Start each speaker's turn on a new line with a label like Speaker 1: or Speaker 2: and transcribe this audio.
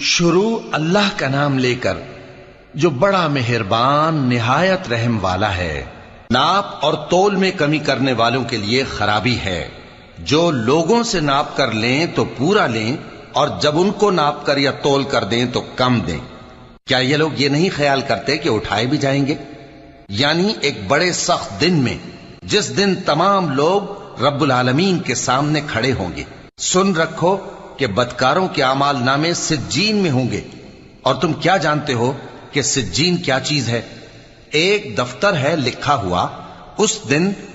Speaker 1: शुरू अल्लाह का नाम लेकर जो बड़ा मेहरबान निहायत रहम वाला है। नाप और तोल में कमी करने वालों के लिए खराबी है। जो लोगों से नाप कर लें तो पूरा लें, और जब उनको नाप कर या तोल कर दें तो कम दें। क्या ये लोग ये नहीं ख्याल करते कि उठाए भी जाएंगे? यानी एक बड़े सख्त दिन में, जिस दिन तमाम लोग रब्बुल आलमीन के सामने खड़े होंगे। सुन रखो कि बदकारों के आमाल नामे सिज्जीन में होंगे। और तुम क्या जानते हो कि सिज्जीन क्या चीज है? एक दफ्तर है लिखा हुआ। उस दिन